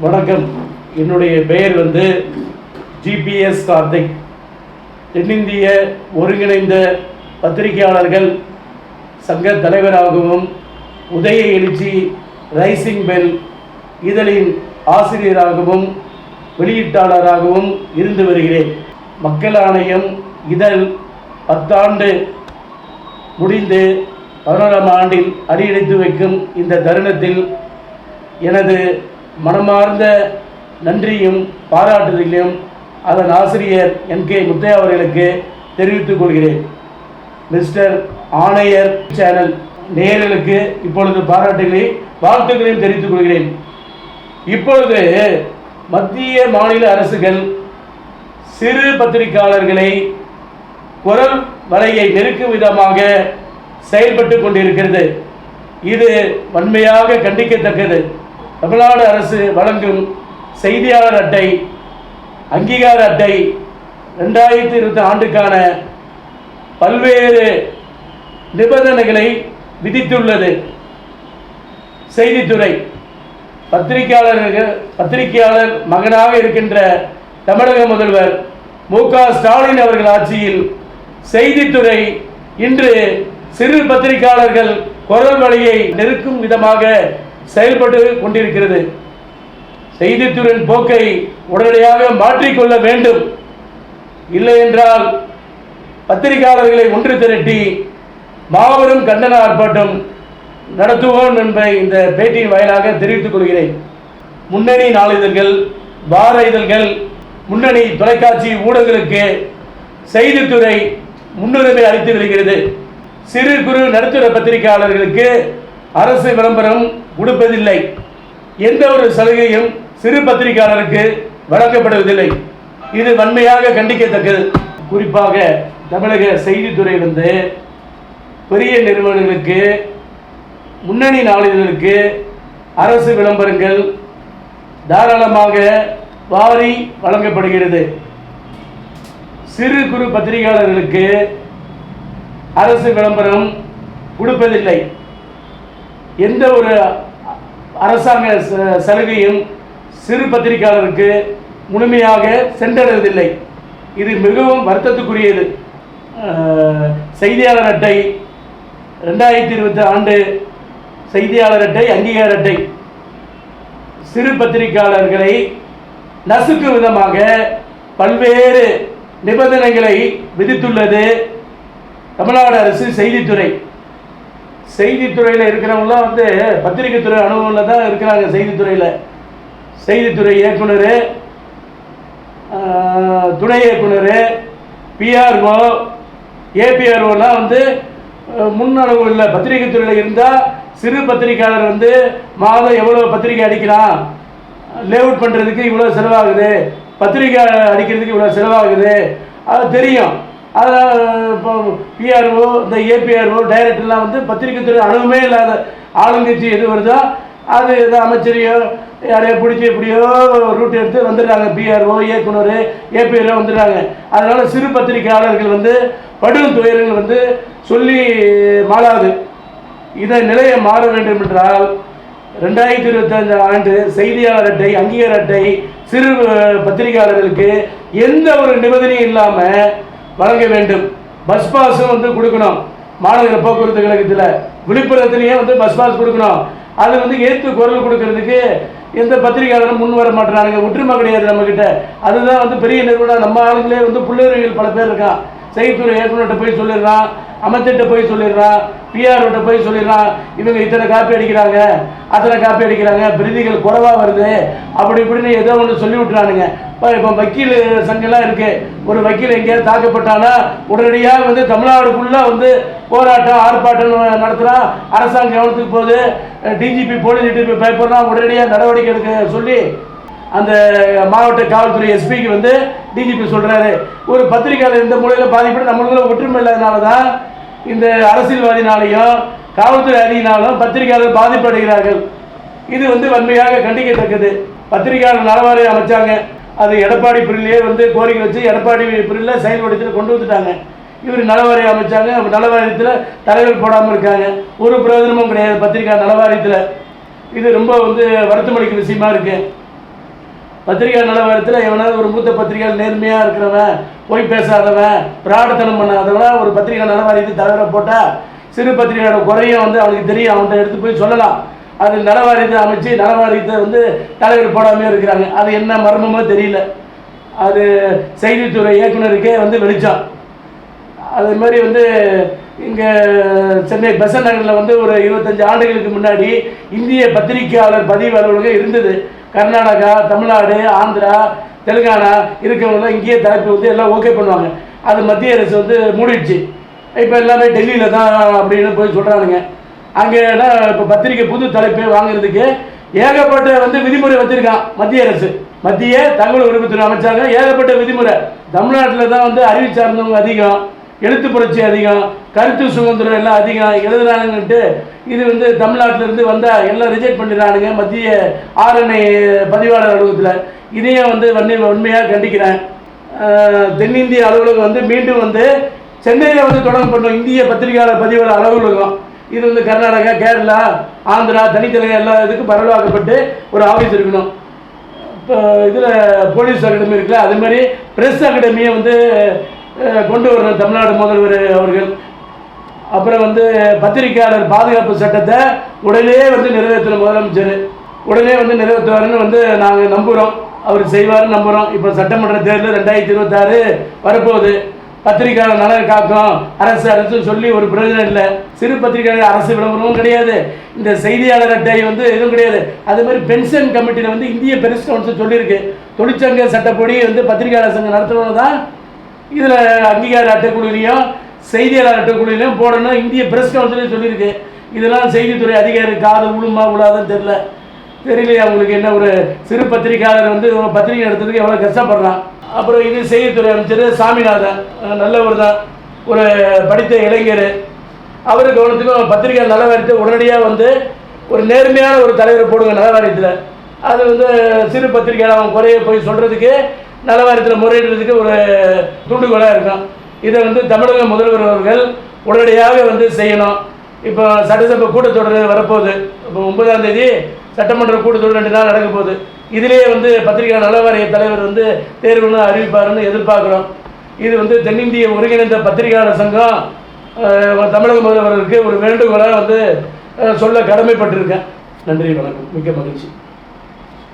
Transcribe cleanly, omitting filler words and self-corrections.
வணக்கம். என்னுடைய பெயர் ஜிபிஎஸ் கார்த்திக். தென்னிந்திய ஒருங்கிணைந்த பத்திரிகையாளர்கள் சங்க தலைவராகவும் உதய எழுச்சி ரைசிங் பெல் இதழின் ஆசிரியராகவும் வெளியீட்டாளராகவும் இருந்து வருகிறேன். மக்கள் ஆணையம் இதழ் 10 ஆண்டு முடிந்து 11ஆம் ஆண்டில் அடியெடுத்து வைக்கும் இந்த தருணத்தில் எனது மனமார்ந்த நன்றியும் பாராட்டுதலையும் அதன் ஆசிரியர் என்.கே. முத்தையா அவர்களுக்கு தெரிவித்துக் கொள்கிறேன். மிஸ்டர் ஆணையர் சேனல் நேயர்களுக்கு இப்பொழுது பாராட்டுகளையும் வாழ்த்துக்களையும் தெரிவித்துக் கொள்கிறேன். இப்பொழுது மத்திய மாநில அரசுகள் சிறு பத்திரிகையாளர்களை குரல் வலையை நெருக்கும் விதமாக செயல்பட்டு கொண்டிருக்கிறது. இது வன்மையாக கண்டிக்கத்தக்கது. தமிழ்நாடு அரசு வழங்கும் செய்தியாளர் அட்டை அங்கீகார அட்டை 2020 ஆண்டுக்கான பல்வேறு நிபந்தனைகளை விதித்துள்ளது. செய்தித்துறை பத்திரிகையாளர் மகனாக இருக்கின்ற தமிழக முதல்வர் மு.க. ஸ்டாலின் அவர்கள் ஆட்சியில் செய்தித்துறை இன்று சிறு பத்திரிகையாளர்கள் குரல் வலையை நெருக்கும் விதமாக செயல்பட்டு கொண்டிருக்கிறது. செய்தித்துறையின் போக்கை உடனடியாக மாற்றிக்கொள்ள வேண்டும். இல்லை என்றால் பத்திரிகையாளர்களை ஒன்று திரட்டி மாபெரும் கண்டன ஆர்ப்பாட்டம் நடத்துவோம் என்பதை இந்த பேட்டியின் வாயிலாக தெரிவித்துக் கொள்கிறேன். முன்னணி நாளிதழ்கள், வார இதழ்கள், முன்னணி தொலைக்காட்சி ஊடகங்களுக்கு செய்தித்துறை முன்னுரிமை அளித்து வருகிறது. சிறு குறு நடுத்தர பத்திரிகையாளர்களுக்கு அரசு விளம்பரம் கொடுப்பதில்லை. எந்த ஒரு சலுகையும் சிறு பத்திரிகையாளருக்கு வழங்கப்படுவதில்லை. இது வன்மையாக கண்டிக்கத்தக்கது. குறிப்பாக தமிழக செய்தித்துறை பெரிய நிறுவனங்களுக்கு, முன்னணி நாளிதழ்களுக்கு அரசு விளம்பரங்கள் தாராளமாக வாரி வழங்கப்படுகிறது. சிறு குறு பத்திரிகையாளர்களுக்கு அரசு விளம்பரம் கொடுப்பதில்லை. எந்த ஒரு அரசாங்க சலுகையும் சிறு பத்திரிகையாளருக்கு முழுமையாக சென்றடைவதில்லை. இது மிகவும் வருத்தத்துக்குரியது. செய்தியாளர் அட்டை 2020 ஆண்டு செய்தியாளர் அட்டை அங்கீகார அட்டை சிறு பத்திரிகையாளர்களை நசுக்கும் விதமாக பல்வேறு நிபந்தனைகளை விதித்துள்ளது தமிழ்நாடு அரசு. செய்தித்துறையில் இருக்கிறவங்களாம் பத்திரிகை துறை அனுபவத்தில் தான் இருக்கிறாங்க. செய்தித்துறை இயக்குனர், துணை இயக்குனர், பிஆர்ஓ, ஏபிஆர்ஓலாம் முன் அனுபவம் இல்லை. பத்திரிகை துறையில் இருந்தால் சிறு பத்திரிகையாளர் மாதம் எவ்வளோ பத்திரிகை அடிக்கிறான், லேஅவுட் பண்ணுறதுக்கு இவ்வளோ செலவாகுது, பத்திரிகை அடிக்கிறதுக்கு இவ்வளோ செலவாகுது, அது தெரியும். அதான் இப்போ பிஆர்ஓ, இந்த ஏபிஆர்ஓ டைரக்டர்லாம் பத்திரிகை துறை அனுபவமே இல்லாத ஆளுங்கட்சி எது வருதோ அது எதோ அமைச்சரையோ யாரையோ பிடிச்சி எப்படியோ ரூட் எடுத்து வந்துடுறாங்க. பிஆர்ஓ, இயக்குனர், ஏபிஆர்ஓ வந்துடுறாங்க. அதனால் சிறு பத்திரிகையாளர்கள் படும் துயரங்கள் சொல்லி மாறாது. இதை நிலையை மாற வேண்டும் என்றால் 2025 ஆண்டு செய்தியாளர் அட்டை அங்கீகார அட்டை சிறு பத்திரிகையாளர்களுக்கு எந்த ஒரு நிபந்தனையும் இல்லாமல் வழங்க வேண்டும். பஸ் பாஸும் கொடுக்கணும். மாநகர போக்குவரத்து கழகத்தில் விழுப்புரத்துலேயே பஸ் பாஸ் கொடுக்கணும். அது ஏற்று குரல் கொடுக்கறதுக்கு எந்த பத்திரிகையாளரும் முன் வர மாட்டேறாங்க. ஒற்றுமை கிடையாது நம்மக்கிட்ட. அதுதான் பெரிய நிறுவனம். நம்ம ஆளுங்களே புள்ளியர்கள் பல பேர் இருக்கான். செய்தித்துறை இயக்குநர்கிட்ட போய் சொல்லிடுறான், அமைச்சர்கிட்ட போய் சொல்லிடுறான், பிஆர்ஓட்ட போய் சொல்லிடுறான், இவங்க இத்தனை காப்பி அடிக்கிறாங்க, அத்தனை காப்பி அடிக்கிறாங்க, பிரதிகள் குறைவாக வருது, அப்படி இப்படின்னு ஏதோ ஒன்று சொல்லி விட்டுறானுங்க. இப்போ வக்கீல் சங்கெல்லாம் இருக்குது. ஒரு வக்கீல் எங்கேயாவது தாக்கப்பட்டானா உடனடியாக தமிழ்நாடு ஃபுல்லாக போராட்டம் ஆர்ப்பாட்டம் நடத்துகிறான். அரசாங்கம் கவனத்துக்கு போகுது. டிஜிபி போலீஸ் டிபி பயப்படுறான். உடனடியாக நடவடிக்கை எடுக்க சொல்லி அந்த மாவட்ட காவல்துறை எஸ்பிக்கு டிஜிபி சொல்கிறாரு. ஒரு பத்திரிகையாளர் இந்த மூலையில் பாதிப்பட நம்மளுக்குள்ள ஒற்றுமை இல்லாதனால தான் இந்த அரசியல்வாதினாலையும் காவல்துறை அதிகாரினாலும் பத்திரிகையாளர் பாதிப்படைகிறார்கள். இது வன்மையாக கண்டிக்கத்தக்கது. பத்திரிகையாளர் நலவாரியம் அமைச்சாங்க. அது எடப்பாடி பிரிவிலே கோரிக்கை வச்சு எடப்பாடி பிரிவில் செயல்படுத்தி கொண்டு வந்துட்டாங்க. இவர் நலவாரியம் அமைச்சாங்க. நலவாரியத்தில் தலைவர் போடாமல் இருக்காங்க. ஒரு பிரயோஜனமும் கிடையாது பத்திரிகை நலவாரியத்தில். இது ரொம்ப வருத்தமளிக்கும் விஷயமா இருக்கு. பத்திரிகை நல வாரியத்தில் எவனாவது ஒரு மூத்த பத்திரிகையாளர் நேர்மையாக இருக்கிறவன், போய் பேசாதவன், பிராடத்தனம் பண்ணாதவன் ஒரு பத்திரிகை நல வாரியத்தை தலைவரை போட்டால் சிறு பத்திரிகையோட குறையும் வந்து அவனுக்கு தெரியும், அவன்கிட்ட எடுத்து போய் சொல்லலாம். அது நலவாரியத்தை அமைச்சு நலவாரியத்தை வந்து தலைவர் போடாமே இருக்கிறாங்க. அது என்ன மர்மமோ தெரியல. அது செய்தித்துறை இயக்குனருக்கே வந்து வெளிச்சம். அது மாதிரி வந்து இங்கே சென்னை பெசன்ட் நகரில் வந்து ஒரு 25 ஆண்டுகளுக்கு முன்னாடி இந்திய பத்திரிகையாளர் பதிவு அலுவலகம் இருந்தது. கர்நாடகா, தமிழ்நாடு, ஆந்திரா, தெலுங்கானா இருக்கிறவங்களாம் இங்கேயே தலைப்பு வந்து எல்லாம் ஓகே பண்ணுவாங்க. அது மத்திய அரசு வந்து மூடிடுச்சு. இப்போ எல்லாமே டெல்லியில் தான் அப்படின்னு போய் சொல்கிறானுங்க. அங்கேனா இப்போ பத்திரிக்கை புது தலைப்பை வாங்குறதுக்கு ஏகப்பட்ட வந்து விதிமுறை வச்சுருக்கான் மத்திய அரசு. மத்திய தகவல் உரிமைத்துறை அமைச்சாங்க, ஏகப்பட்ட விதிமுறை. தமிழ்நாட்டில் தான் வந்து அறிவு சார்ந்தவங்க அதிகம், எழுத்து புரட்சி அதிகம், கருத்து சுதந்திரம் எல்லாம் அதிகம் எழுதுனானுங்கன்ட்டு இது வந்து தமிழ்நாட்டிலேருந்து வந்தால் எல்லாம் ரிஜெக்ட் பண்ணிடுறானுங்க மத்திய ஆர்என்ஐ பதிவாளர் அலுவலகத்தில். இதையும் வந்து உண்மையாக கண்டிக்கிறேன். தென்னிந்திய அலுவலகம் வந்து மீண்டும் வந்து சென்னையில் வந்து தொடங்க பண்ணும் இந்திய பத்திரிகையாளர் பதிவாளர் அலுவலகம். இது வந்து கர்நாடகா, கேரளா, ஆந்திரா தனித்தனி எல்லா இதுக்கும் பரவலாக்கப்பட்டு ஒரு ஆஃபீஸ் இருக்கணும். இப்போ இதில் போலீஸ் அகாடமி இருக்குல்ல, அது மாதிரி ப்ரெஸ் அகாடமியை வந்து கொண்டு வரணும் தமிழ்நாடு முதல்வர் அவர்கள். அப்புறம் வந்து பத்திரிகையாளர் பாதுகாப்பு சட்டத்தை உடனே வந்து நிறைவேற்றணும் முதலமைச்சர். உடனே வந்து நிறைவேற்றுவாருன்னு வந்து நாங்கள் நம்புகிறோம், அவர் செய்வார்னு நம்புகிறோம். இப்போ சட்டமன்ற தேர்தல் 2026 வரப்போகுது. பத்திரிகையாளர் நலன் காக்கும் அரசு சொல்லி ஒரு பிரயோஜனம் இல்லை. சிறு பத்திரிகையாளர் அரசு விளம்பரமும் கிடையாது, இந்த செய்தியாளர் அட்டை வந்து எதுவும் கிடையாது. அது மாதிரி பென்ஷன் கமிட்டியில் வந்து இந்திய பிரஸ் கவுன்சில் சொல்லியிருக்கு, தொழிற்சங்க சட்டப்படி வந்து பத்திரிகையாளர் சங்கம் நடத்துவது தான் இதில் அங்கீகார அட்டைக்குழுவிலையும் செய்தியாளர் அட்டைக்குழுவிலையும் போடணும் இந்திய பிரஸ் கவுன்சிலையும் சொல்லியிருக்கு. இதெல்லாம் செய்தித்துறை அதிகாரி காது உளுமா உலாதான் தெரியலையா அவங்களுக்கு? என்ன ஒரு சிறு பத்திரிகையாளர் வந்து பத்திரிகை நடத்துறதுக்கு எவ்வளோ கஷ்டப்படுறான். அப்புறம் இது செய்தித்துறை அமைச்சர் சாமிநாதன் நல்லவர் தான், ஒரு படித்த இளைஞர். அவர் கவனத்துக்கும் பத்திரிகை நலவாரியத்தை உடனடியாக வந்து ஒரு நேர்மையான ஒரு தலைவரை போடுங்க நலவாரியத்தில். அது வந்து சிறு பத்திரிகையாளர் அவன் குறைய போய் சொல்கிறதுக்கு நலவாரியத்தில் முறையிடுறதுக்கு ஒரு தூண்டுகோலாக இருக்கும். இதை வந்து தமிழக முதல்வர் அவர்கள் உடனடியாக வந்து செய்யணும். இப்போ சட்டசபை கூட்டத்தொடர் வரப்போகுது. இப்போ 9ஆம் தேதி சட்டமன்ற கூட்டத்தொடர் 2 நாள் நடக்க போகுது. இதிலே வந்து பத்திரிகை நலவாரிய தலைவர் வந்து தேர்வுன்னு அறிவிப்பாருன்னு எதிர்பார்க்குறோம். இது வந்து தென்னிந்திய ஒருங்கிணைந்த பத்திரிகையாளர் சங்கம் தமிழக முதல்வருக்கு ஒரு வேண்டுகோளாக வந்து சொல்ல கடமைப்பட்டிருக்கேன். நன்றி, வணக்கம், மிக்க மகிழ்ச்சி.